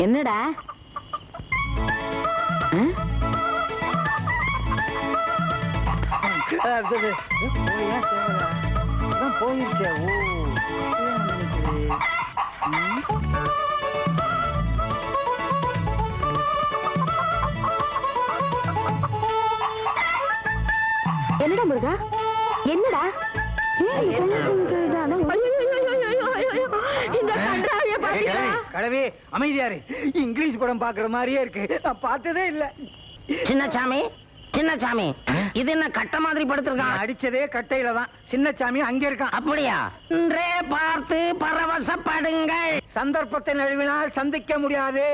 என்னடா போயிருச்சே. என்னடா முருகா, என்னடா கடவே அமைதியாரு. இங்கிலீஷ் படம் பாக்குற மாதிரியே இருக்கு. நான் பார்த்ததே இல்ல. சின்னசாமி, சின்னசாமி, இது என்ன கட்ட மாதிரி படுத்திருக்கான்? அடிச்சதே கட்டையில தான். சின்னசாமி அங்க இருக்கான். அப்படியா? இன்றே பார்த்து பரவசப்படுங்கள். சந்தர்ப்பத்தை நழுவினால் சந்திக்க முடியாது.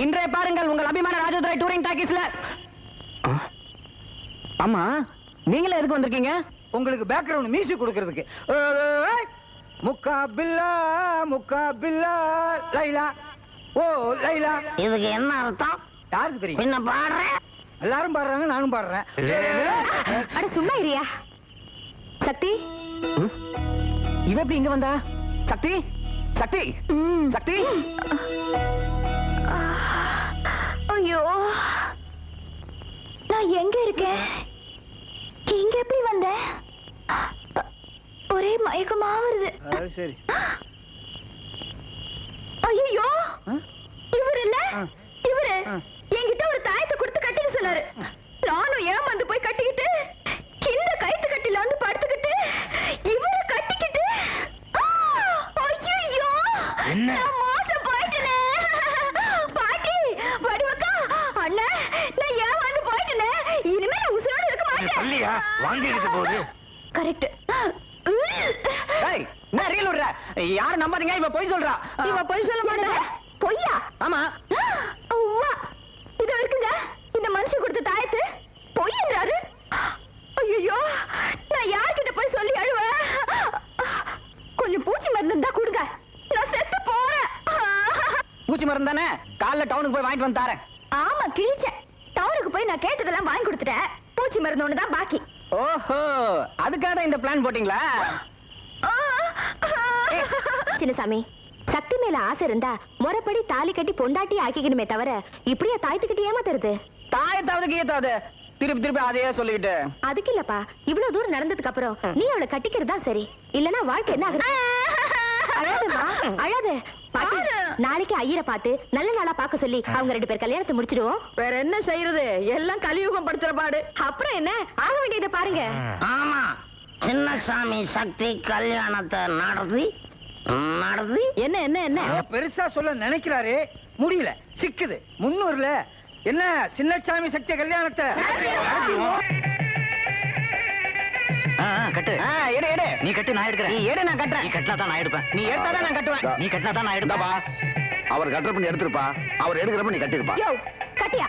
இன்றே பாருங்கள் உங்கள் அபிமான ராஜதுரை டூரிங் டாக்கீஸ்ல. ஆமா, நீங்களே எதுக்கு வந்திருக்கீங்க? உங்களுக்கு பேக்ரவுண்ட் மியூசிக் கொடுக்கிறதுக்கு. முக்காபில்லா முக்காபில்லா லைலா ஓ லைலா. இதுக்கு என்ன அர்த்தம்? யாருக்கு தெரியும்? என்ன பாடுறேன்? எல்லாரும் பாடுறாங்க, நானும் பாடுறேன். அட சும்மா இரியா. சக்தி, இவ எப்படி இங்க வந்தா? சக்தி, சக்தி, சக்தி. ஐயோ, நான் எங்க இருக்கேன்? இங்க எப்படி வந்த? ஒரே மயக்கமா வருது. சரி. ஐயோ, இவரு இல்ல, இவரு என்கிட்ட ஒரு தாயத்தை கொடுத்து கட்டிக்க சொன்னாரு. நானும் ஏமாந்து போய் கட்டிக்கிட்டு இந்த கயித்து கட்டில வந்து படுத்துக்கிட்டு இவரை கட்டிக்கிட்டு ஐயோ நான் மோசம் போயிட்டேனே. பாட்டி, வடிவக்கா, அண்ணா, நான் ஏமாந்து போயிட்டேனே. இனிமே நான் உசுரோட இருக்க மாட்டேன். சொல்லியா வாங்கிட்டு போகுது. கரெக்ட். என்ன ரீல் விடுற? யாரும் நம்பாதீங்க, இவ பொய் சொல்றா. இவ பொய் சொல்ல மாட்டேன். பொய்யா? ஆமா. அவ்வா, இது இருக்குங்க இந்த மனுஷன் கொடுத்த தாயத்து. பொய் என்றாரு. ஐயோ, நான் யார்கிட்ட போய் சொல்லி அழுவேன்? கொஞ்சம் பூச்சி மருந்து இருந்தா கொடுங்க, நான் செத்து போறேன். பூச்சி மருந்து தானே? காலைல டவுனுக்கு போய் வாங்கிட்டு வந்து தாரேன். ஆமா, கிழிச்சேன். டவுனுக்கு போய் நான் கேட்டதெல்லாம் வாங்கி கொடுத்துட்டேன். பூச்சி மருந்து ஒண்ணுதான் பாக்கி. ஓஹோ, அதுக்காக இந்த பிளான் போட்டீங்களா? சின்னசாமி, சக்தி மேல ஆசை இருந்தா முறைப்படி தாலி கட்டி பொண்டாட்டி ஆக்கிக்கணுமே தவிர இப்படியே தாயத்துக்கிட்டு ஏமாத்துறது? தாயத்தாவது கீயத்தாவது திருப்பி திருப்பி அதையே சொல்லிக்கிட்டு. அதுக்கு இல்லப்பா, இவ்வளவு தூரம் நடந்ததுக்கு அப்புறம் நீ அவளை கட்டிக்கிறதா சரி. இல்லனா வாழ்க்கை என்ன ஆகுது? அழாதம்மா, அழாத. பாட்டி, நாளைக்கு ஐயரை பார்த்து நல்ல நாளா பார்க்க சொல்லி அவங்க 2 பேர் கல்யாணத்தை முடிச்சிடுவோம். வேற என்ன செய்யறது? எல்லாம் கலியுகம் படுத்துற பாடு. அப்புறம் என்ன ஆக வேண்டியதை பாருங்க. ஆமா, சின்னசாமி சக்தி கல்யாணத்தை நடத்தி என்ன என்ன என்ன பெருசா சொல்ல நினைக்கிறாரு, முடியல, சிக்குது. 300ல என்ன சின்னசாமி சக்தி கல்யாணத்தை கட்டு. எடு எடு. நீ கட்டு, நான் எடுக்கிறேன். நீ எடு, நான் கட்டுறேன். நீ கட்டினா தான் நான் எடுப்பேன். நீ எடுத்தா தான் நான் கட்டுவேன். நீ கட்டினா தான் நான் எடுப்பேன். அவர் கட்டுறப்ப நீ எடுத்துருப்பா, அவர் எடுக்கிறப்ப நீ கட்டிருப்பா. யோ, கட்டியா?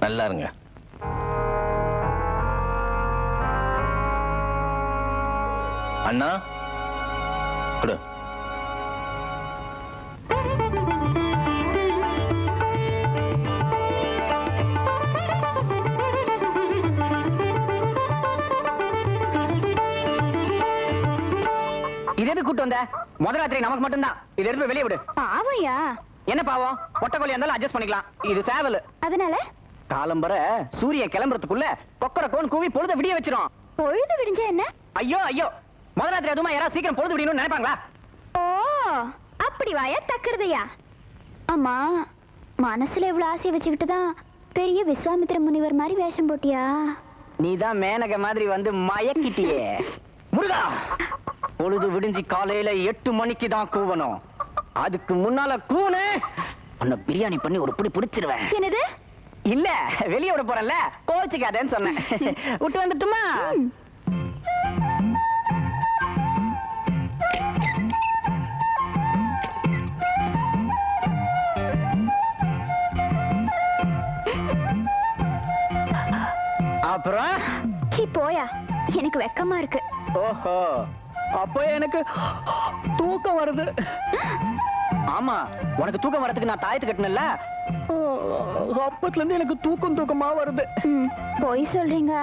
நல்லா இருங்க. அண்ணா கொடு. இது எது கூட்டு வந்த? முதல் ராத்திரி நமக்கு மட்டும்தான். இது எடுத்து வெளியே விடு. பாவையா? என்ன பாவம்? ஒட்டக்கொல்லி இருந்தாலும் அட்ஜஸ்ட் பண்ணிக்கலாம். இது சேவல். அதனால காலம்பர சூரியன் கிளம்புறதுக்குள்ள கொக்கர கோன் கூவி பொழுத விடிய வச்சிரும். பொழுது விடிஞ்சா என்ன? ஐயோ ஐயோ, முதல் ராத்திரி அதுமா யாராவது சீக்கிரம் பொழுது விடியணும்னு நினைப்பாங்களா? ஓ, அப்படி வாயா தக்குறதையா? அம்மா, மனசுல எவ்வளவு ஆசையை வச்சுக்கிட்டுதான் பெரிய விஸ்வாமித்திர முனிவர் மாதிரி வேஷம் போட்டியா? நீதான் மேனக மாதிரி வந்து மயக்கிட்டியே. முருகா, பொழுது விடிஞ்சு காலையில 8 மணிக்கு தான் கூவணும். அதுக்கு முன்னால கூனு உன்னை பிரியாணி பண்ணி ஒரு புடி பிடிச்சிருவேன். என்னது? இல்ல, வெளியே விட போறேன்ல, கோச்சுக்காதேன்னு சொன்னேன். விட்டு வந்துட்டுமா? அப்புறம் சீ போயா, எனக்கு வெக்கமா இருக்கு. ஓஹோ, அப்போ எனக்கு தூக்கம் வருது. ஆமா, உனக்கு தூக்கம் வரதுக்கு நான் தாயத்து கட்டினல, அப்பத்துல இருந்து எனக்கு தூக்கமா வருது. போய் சொல்றீங்க.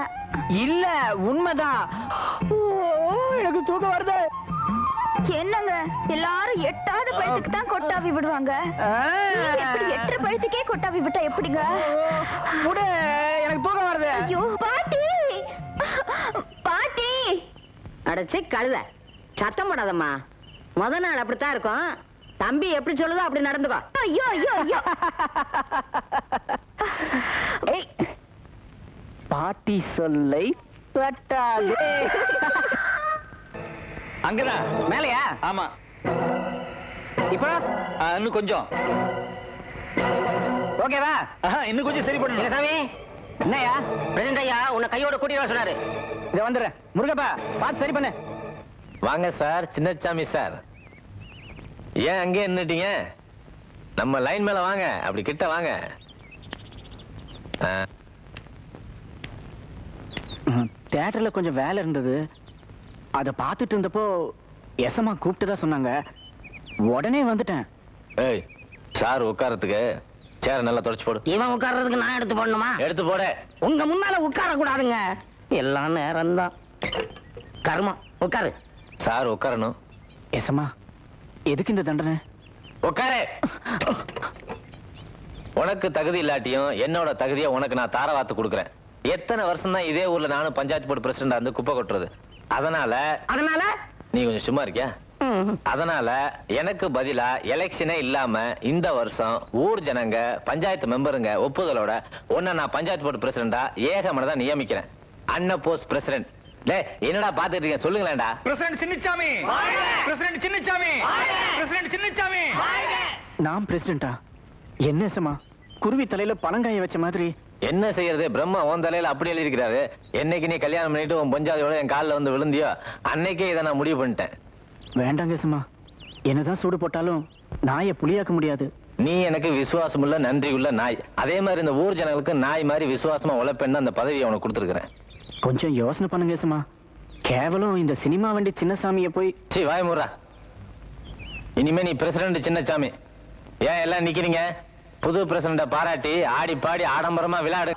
இல்ல, உண்மைதான். எனக்கு தூக்கம் வருது. என்னங்க எல்லாரும் எட்டாவது பழத்துக்கு தான் கொட்டாவி விடுவாங்க. எப்படி 8 பழத்துக்கே கொட்டாவி விட்டா எப்படிங்க? எனக்கு தூக்கம் வருது. ஐயோ பாட்டி, பாட்டி. அடைச்சி கழுத, சத்தம் போடாதம்மா. முத நாள் அப்படித்தான் இருக்கும். தம்பி எப்படி சொல்லுதோ அப்படி நடந்துக்கோ. ஐயோ ஐயோ ஐயோ. பாட்டி சொல்லை தட்டாதே. அங்கதான் மேலையா? ஆமா. இப்போ இன்னும் கொஞ்சம். ஓகேவா? இன்னும் கொஞ்சம் சரி பண்ணு சாமி. என்னையா பிரசிடண்ட் ஐயா உன்னை கையோட கூட்டிட்டு வர சொன்னாரு. இதை வந்துடுறேன். முருகப்பா பார்த்து சரி பண்ணு. வாங்க சார், சின்னசாமி சார். ஏன் அங்கே நின்னுட்டீங்க? நம்ம லைன் மேல வாங்க, அப்படி கிட்ட வாங்க. தியேட்டர்ல கொஞ்சம் வேலை இருந்தது. அதை பார்த்துட்டு இருந்தப்போ எசமா கூப்பிட்டுதான் சொன்னாங்க. உடனே வந்துட்டேன். ஏய், சார் உட்காரத்துக்கு சேர நல்லா தொடச்சு போடு. இவன் உட்கார்றதுக்கு நான் எடுத்து போடணுமா? எடுத்து போட. உங்க முன்னால உட்கார கூடாதுங்க. எல்லாம் நேரம் தான். கர்மம். உட்காரு. சார் உட்காரணும். எசமா எதுக்கு இந்த தண்டனை? உட்காரு. உனக்கு தகுதி இல்லாட்டியும் என்னோட தகுதியை உனக்கு நான் தாரவாத்து கொடுக்குறேன். எத்தனை வருஷம் தான் இதே ஊர்ல நானும் பஞ்சாயத்து போர்டு பிரசிடண்டா இருந்து குப்பை கொட்டுறது. அதனால நீ கொஞ்சம் சும்மா இருக்கியா? அதனால எனக்கு பதிலா எலெக்ஷனே இல்லாம இந்த வருஷம் ஊர் ஜனங்க பஞ்சாயத்து மெம்பருங்க ஒப்புதலோட உன்னை நான் பஞ்சாயத்து போர்டு பிரசிடண்டா ஏகமனதா நியமிக்கிறேன். அன்ன போஸ்ட் பிரசிடண்ட். என்னடா பாத்துட்டு இருக்கீங்க? சொல்லுங்களேன்டா. President Chinnasamy, president Chinnasamy, president Chinnasamy. நான் பிரசிடண்டா? என்ன எசமா குருவி தலையில பணங்காய வச்ச மாதிரி? என்ன செய்யறது? பிரம்மா உன் தலையில அப்படி எழுதிருக்கிறாரு. என்னைக்கு நீ கல்யாணம் பண்ணிட்டு உன் பொஞ்சாதியோட என் காலில் வந்து விழுந்தியோ அன்னைக்கே இதை நான் முடிவு பண்ணிட்டேன். வேண்டாங்க எசமா, என்னதான் சூடு போட்டாலும் நாயை புளியாக்க முடியாது. நீ எனக்கு விசுவாசம் உள்ள நன்றி உள்ள நாய். அதே மாதிரி இந்த ஊர் ஜனங்களுக்கு நாய் மாதிரி விசுவாசமா உழைப்பேன்னு அந்த பதவியை உனக்கு கொடுத்துருக்கிறேன். கொஞ்சம் யோசனை பண்ணுங்க எசமா. கேவலம் இந்த சினிமா வண்டி சின்னசாமியை போய் வாய் மூடுறா. இனிமே நீ பிரசிடண்ட் சின்னசாமி. ஏன் எல்லாம் நிக்கிறீங்க? புது பிரசிடண்ட பாராட்டி ஆடி பாடி ஆடம்பரமா விளையாடு.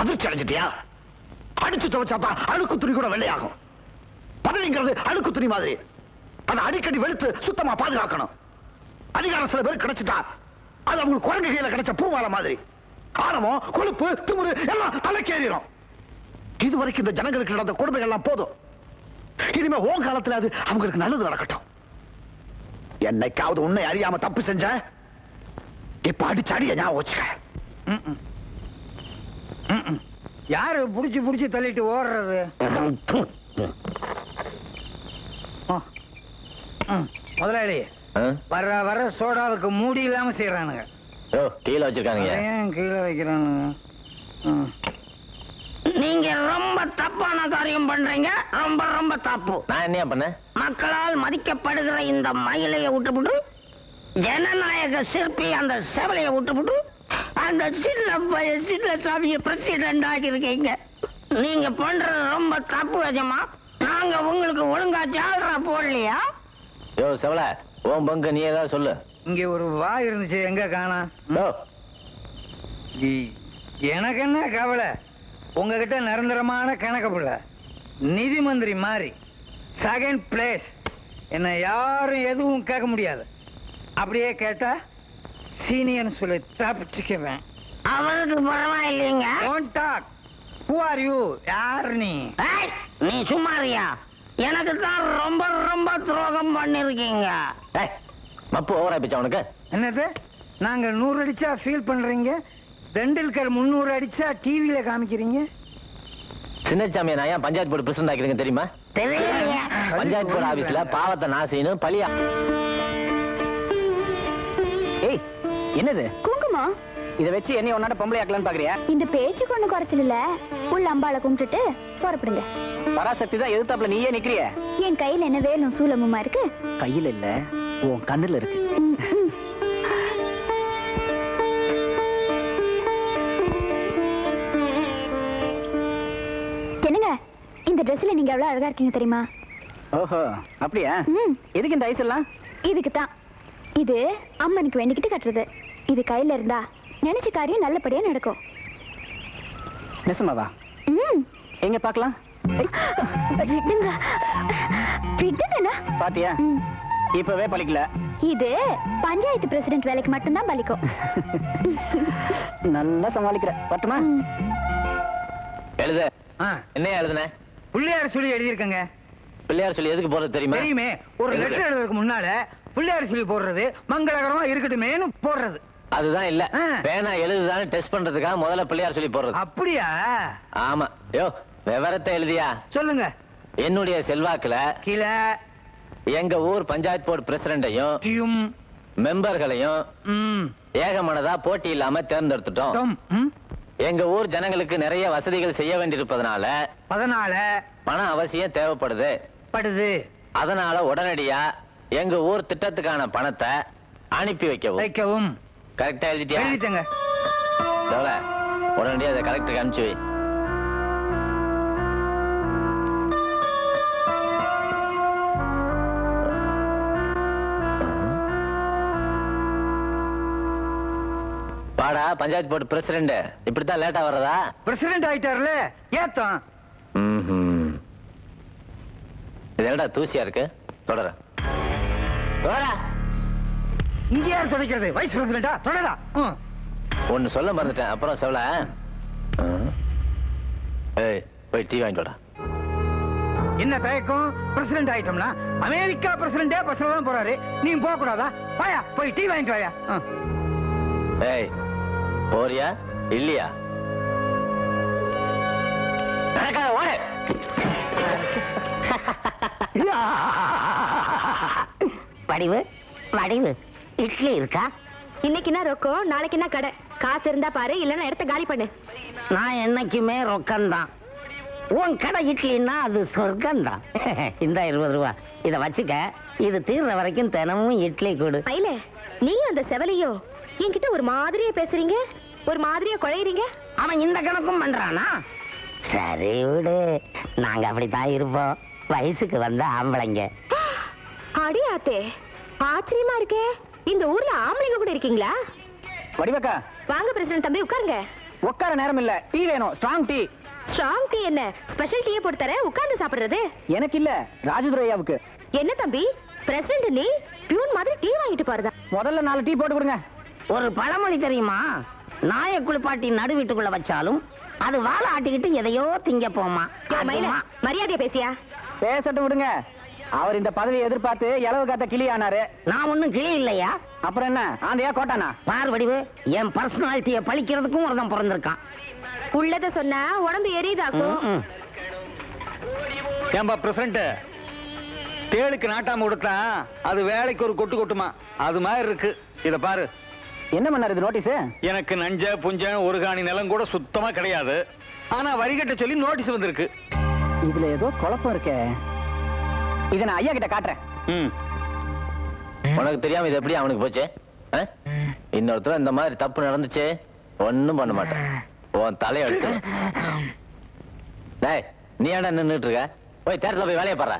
அதிர்ச்சி அடைஞ்சிட்டியா? அடிச்சு துவைச்சாதான் அழுக்கு துணி கூட வெள்ளையாகும். பதவிங்கிறது அழுக்கு துணி மாதிரி. அதை அடிக்கடி வெளுத்து சுத்தமா பாதுகாக்கணும். அதிகாரம் சில பேர் கிடைச்சிட்டா அது அவங்களுக்கு குரங்கு கையில கிடைச்ச பூமாலை மாதிரி. ஆணவம், கொழுப்பு, திமிரு எல்லாம் தலைக்கேறிடும். இதுவரைக்கும் இந்த ஜனங்களுக்கு நடந்த கொடுமைகள் எல்லாம் போதும். இனிமே உன் காலத்துல அது அவங்களுக்கு நல்லது நடக்கட்டும். என்னைக்காவது உன்னை அறியாம தப்பு செஞ்ச இப்ப அடிச்சு அடிய ஞாபகம் வச்சுக்க. யாரு புடிச்சு புடிச்சு தள்ளிட்டு ஓடுறது? முதலாளி வர வர சோடாவுக்கு மூடி இல்லாம செய்யறானுங்க. கீழே வச்சிருக்காங்க. ஏன் கீழே வைக்கிறானுங்க? நீங்க ரொம்ப தப்பான காரியம் பண்றீங்க. ரொம்ப ரொம்ப தப்பு. நான் என்ன பண்ணேன்? மக்களால் மதிக்கப்படுகிற இந்த மயிலைய விட்டுவிட்டு ஜனநாயக சிற்பி அந்த செவலைய விட்டுவிட்டு அந்த சின்ன சாமியை பிரசிடண்ட் ஆகிருக்கீங்க. நீங்க பண்றது ரொம்ப தப்பு எஜமா. நாங்க உங்களுக்கு ஒழுங்கா ஜாலரா போடலையா? செவல, உன் பங்கு நீ ஏதாவது சொல்லு. இங்க ஒரு வாய் இருந்துச்சு, எங்க காணா? எனக்கு என்ன கவலை? உங்ககிட்ட நிரந்தரமான கணக்கு புள்ள, நிதி மந்திரி மாதிரி செகண்ட் பிளேஸ். என்ன யாரும் எதுவும் கேட்க முடியாது. அப்படியே கேட்டா சீனியர் சொல்லி தப்பிச்சுக்குவேன். அவருக்கு பரவாயில்லைங்க. Don't talk. Who are you? யார் நீ? நீ சும்மாரியா? எனக்கு தான் ரொம்ப ரொம்ப துரோகம் பண்ணிருக்கீங்க. மப்பு ஓவரா பிச்சா உனக்கு. என்னது? நாங்க 100 அடிச்சா ஃபீல் பண்றீங்க, தெண்டுல்கர் 300 அடிச்சா டிவியில காமிக்கிறீங்க. சின்னசாமியை நான் ஏன் பஞ்சாயத்து போர்டு பிரசிடண்ட் ஆக்கிறீங்க தெரியுமா? தெரியலையா? பஞ்சாயத்து போர்டு ஆபீஸ்ல பாவத்தை நான் செய்யணும், பழியா. ஏய், என்னது? குங்குமம். இத வச்சு என்ன உன்னாட பொம்பளை ஆக்கலான்னு பாக்குறியா? இந்த பேச்சு கொண்டு குறைச்சல் இல்ல. உள்ள அம்பாளை கும்பிட்டுட்டு புறப்படுங்க. பராசக்தி தான் எதிர்த்தாப்புல நீயே நிக்கிறிய. என் கையில என்ன வேலும் சூலமுமா இருக்கு? கையில இல்ல, உன் கண்ணுல இருக்கு. என்னங்க ட்ரெஸ்ல நீங்க எவ்வளவு அழகா இருக்கீங்க தெரியுமா? ஓஹோ அப்படியா? ம். எதுக்கு இந்த ஐஸ் எல்லாம்? இதுக்கு தான். இது அம்மனுக்கு வேண்டிக்கிட்டு கட்டுறது. இது கையில இருந்தா நினைச்ச காரியம் நல்லபடியா நடக்கும். நிசமாவா? ம். எங்க பார்க்கலாம்? விடுங்க. விடுங்கண்ணா. பாத்தியா? ம். இப்பவே பலிக்கல. இது பஞ்சாயத்து பிரசிடென்ட் வேலைக்கு மட்டும்தான் பலிக்கும். நல்லா சமாளிக்கிற. பட்டுமா? எழுத ஆ, என்ன எழுதுன? பிள்ளையார் சொல்லி எழுதியிருக்கங்க. பிள்ளையார் சொல்லி எதுக்கு போறது தெரியுமா? தெரியுமே, ஒரு லெட்டர் எழுதுறதுக்கு முன்னால பிள்ளையார் சொல்லி போடுறது மங்களகரமா இருக்கட்டுமேனு போடுறது. அதுதான் இல்ல. ஆ. பேனா எழுதுதானே டெஸ்ட் பண்றதுக்காக முதல்ல பிள்ளையார் சொல்லி போடுறது. அப்படியா? ஆமா. யோ விவரத்தை எழுதியா? சொல்லுங்க. என்னுடைய செல்வாக்குல கீழே எங்க ஊர் பஞ்சாயத்து போர்டு பிரசிடண்டையும் டியும் மெம்பர்களையும் ம் ஏகமனதா போட்டி இல்லாம தேர்ந்தெடுத்துட்டோம். டம் ம் எங்க ஊர் ஜனங்களுக்கு நிறைய வசதிகள் செய்ய வேண்டியிருப்பதனால அதனால பணம் அவசியம் தேவைப்படுது. படுது அதனால உடனடியா எங்க ஊர் திட்டத்துக்கான பணத்தை அனுப்பி வைக்கவும். கரெக்டா எழுதிட்டியா? எழுதிட்டங்க. உடனடியா அதை கலெக்டருக்கு அனுப்பிச்சு வை. பாடா பஞ்சாயத்து போர்டு பிரசிடண்ட் இப்படித்தான் லேட்டா வர்றதா? பிரசிடென்ட் ஆயிட்டார்ல, ஏத்தம். இது என்னடா தூசியா இருக்கு? தொடர இங்க யார் துடைக்கிறது? வைஸ் பிரசிடென்டா? தொடரா. ஒன்னு சொல்ல மறந்துட்டேன். அப்புறம் செவல ஏய் போய் டீ வாங்கிட்டு வாடா. என்ன தயக்கம்? பிரசிடென்ட் ஆயிட்டோம்னா அமெரிக்கா பிரசிடென்டே பஸ்ல தான் போறாரு, நீ போக கூடாதா? வாயா போய் டீ வாங்கிட்டு வாயா. ஏய் போறியா இல்லையா? நடக்காத ஓடு. வடிவு வடிவு இட்லி இருக்கா? இன்னைக்கு என்ன ரொக்கம், நாளைக்கு என்ன கடை? காசு இருந்தா பாரு, இல்லன்னா இடத்த காலி பண்ணு. நான் என்னைக்குமே ரொக்கம்தான். உன் கடை இட்லின்னா அது சொர்க்கம்தான். இந்த 20 ரூபா இத வச்சுக்க. இது தீர்ற வரைக்கும் தினமும் இட்லி கொடு. மயில, நீ அந்த செவலையோ என்கிட்ட ஒரு மாதிரியா பேசுறீங்க, ஒரு மாதிரியா குழையறீங்க. அவன் இந்த கணக்கும் பண்றானா? சரி விடு, நாங்க அப்படித்தான் இருப்போம். வயசுக்கு வந்த ஆம்பளைங்க. அடியாத்தே, ஆச்சரியமா இருக்கே. இந்த ஊர்ல ஆம்பளைங்க கூட இருக்கீங்களா? வடிவக்கா வாங்க பிரசிடென்ட் தம்பி, உட்காருங்க. உட்கார நேரம் இல்ல, டீ வேணும். Strong tea. ஸ்ட்ராங் டீ என்ன? ஸ்பெஷல் டீயே போட்டு தரேன், உட்கார்ந்து சாப்பிடுறது. எனக்கு இல்ல, ராஜதுரையாவுக்கு. என்ன தம்பி, பிரசிடென்ட் நீ பியூன் மாதிரி டீ வாங்கிட்டு போறதா? முதல்ல 4 டீ போட்டு கொடுங்க. ஒரு பழமொழி தெரியுமா? நாயை குளிப்பாட்டி நடு வீட்டுக்குள்ள வச்சாலும் அது வாழை ஆட்டிக்கிட்டு எதையோ திங்க போமா. மயில, மரியாதையா பேசியா? பேசட்டும் விடுங்க. அவர் இந்த பதவியை எதிர்பார்த்து இளவு காத்த கிளி ஆனாரு. நான் ஒண்ணும் கிளி இல்லையா? அப்புறம் என்ன, ஆந்தையா கோட்டானா? பார் வடிவு, என் பர்சனாலிட்டிய பழிக்கிறதுக்கும் ஒருத்தன் பிறந்திருக்கான். உள்ளத சொன்னா உடம்பு எரியுதாக்கும். ஏன்பா பிரசிடென்ட், தேளுக்கு நாட்டாம கொடுத்தா அது வேலைக்கு ஒரு கொட்டு கொட்டுமா, அது மாதிரி இருக்கு. இத பாரு. என்ன பண்ணாரு இது நோட்டீஸ்? எனக்கு நஞ்ச புஞ்ச ஒரு காணி நிலம் கூட சுத்தமா கிடையாது. ஆனா வரிகட்ட சொல்லி நோட்டீஸ் வந்திருக்கு. இதுல ஏதோ குழப்பம் இருக்கே. இத நான் ஐயா கிட்ட காட்டுறேன். உனக்கு தெரியாம இது எப்படி அவனுக்கு போச்சு? இன்னொருத்தர் இந்த மாதிரி தப்பு நடந்துச்சு ஒண்ணும் பண்ண மாட்டேன். உன் தலையை எடுத்து. டேய், நீ ஏன்டா நின்னுட்டு இருக்க? போய் தேட்டர்ல போய் வேலையை பாரு.